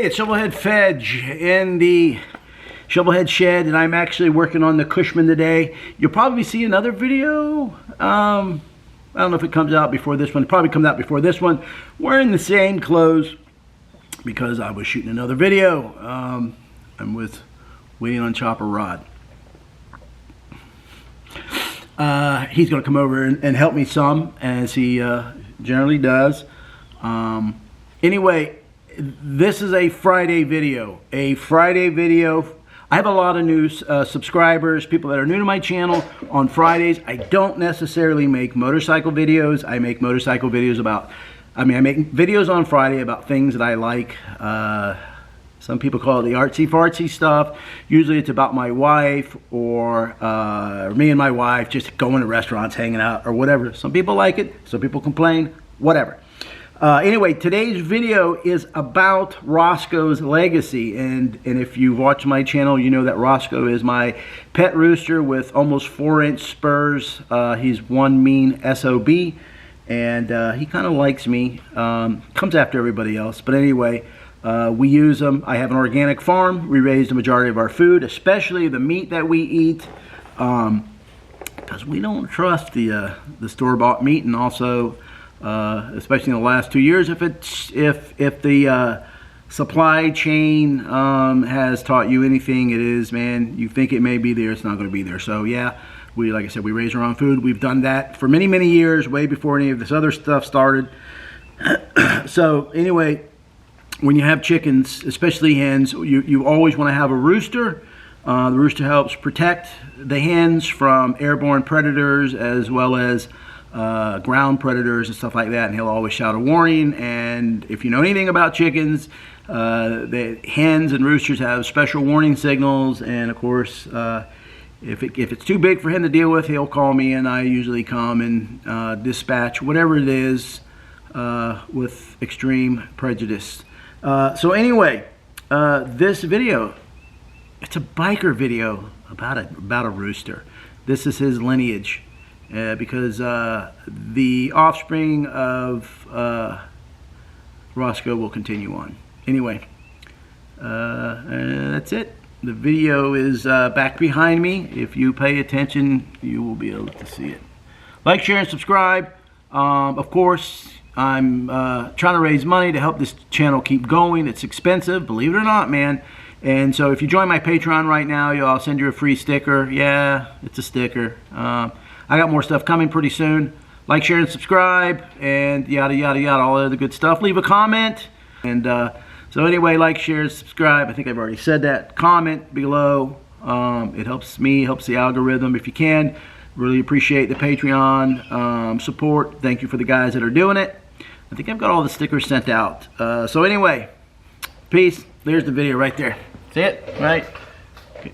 Hey, it's Shovelhead Fedge in the Shovelhead shed, and I'm actually working on the Cushman today. You'll probably see another video. I don't know if it comes out before this one. It probably comes out before this one. Wearing the same clothes because I was shooting another video. I'm waiting on Chopper Rod. He's going to come over and help me some, as he generally does. Anyway, this is a Friday video. I have a lot of new subscribers, people that are new to my channel on Fridays. I don't necessarily make motorcycle videos. I make motorcycle videos about, I make videos on Friday about things that I like. Some people call it the artsy-fartsy stuff. Usually it's about my wife or me and my wife just going to restaurants, hanging out, or whatever. Some people like it, some people complain, whatever. Anyway, today's video is about Roscoe's legacy, and if you've watched my channel, you know that Roscoe is my pet rooster with almost 4-inch spurs. He's one mean SOB, and he kind of likes me, comes after everybody else, but anyway, we use him. I have an organic farm. We raise the majority of our food, especially the meat that we eat, because we don't trust the store-bought meat, and also especially in the last 2 years, if the supply chain has taught you anything, it is, man, you think it may be there, it's not going to be there. So yeah, like I said, we raise our own food. We've done that for many years, way before any of this other stuff started. So anyway, when you have chickens, especially hens, you always want to have a rooster. The rooster helps protect the hens from airborne predators, as well as ground predators and stuff like that, and he'll always shout a warning. And if you know anything about chickens, the hens and roosters have special warning signals, and of course if it's too big for him to deal with, he'll call me, and I usually come and dispatch whatever it is with extreme prejudice. So anyway, this video, it's a biker video about a rooster. This is his lineage. Because the offspring of Roscoe will continue on. Anyway, that's it. The video is back behind me. If you pay attention, you will be able to see it. Like, share, and subscribe. Of course, I'm trying to raise money to help this channel keep going. It's expensive, believe it or not, man. And so if you join my Patreon right now, I'll send you a free sticker. Yeah, it's a sticker. I got more stuff coming pretty soon. Like, share, and subscribe, and yada, yada, yada, all the other good stuff. Leave a comment. And so anyway, like, share, subscribe. I think I've already said that. Comment below. It helps me, helps the algorithm. If you can, really appreciate the Patreon support. Thank you for the guys that are doing it. I think I've got all the stickers sent out. So anyway, peace. There's the video right there. See it? Right? Okay.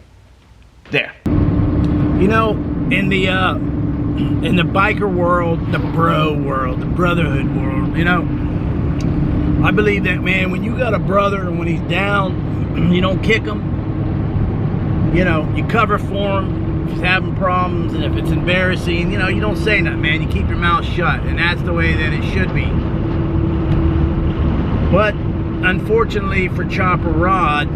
There. You know, in the biker world, the bro world, the brotherhood world, you know, I believe that, man, when you got a brother and when he's down, you don't kick him. You know, you cover for him if he's having problems, and if it's embarrassing, you know, you don't say nothing, man. You keep your mouth shut, and that's the way that it should be. But unfortunately for Chopper Rod,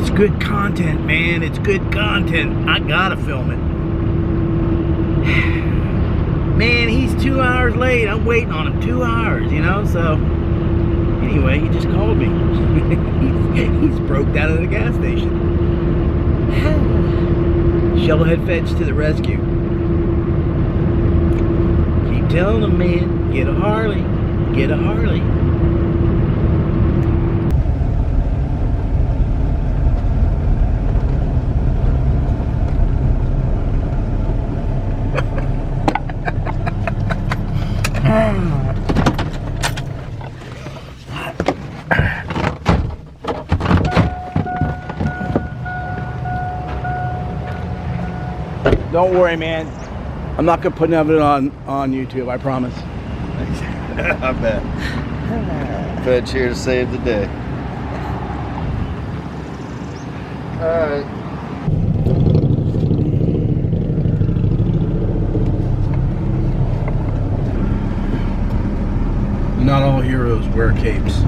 it's good content, man. It's good content. I gotta film it. Man, he's 2 hours late. I'm waiting on him 2 hours, you know. So anyway, he just called me. He's broke down at the gas station. Shovelhead Fedge to the rescue. Keep telling him, man, get a Harley. Get a Harley. Don't worry, man. I'm not gonna put none of it on YouTube, I promise. I bet. Fedge here to save the day. Alright. Not all heroes wear capes.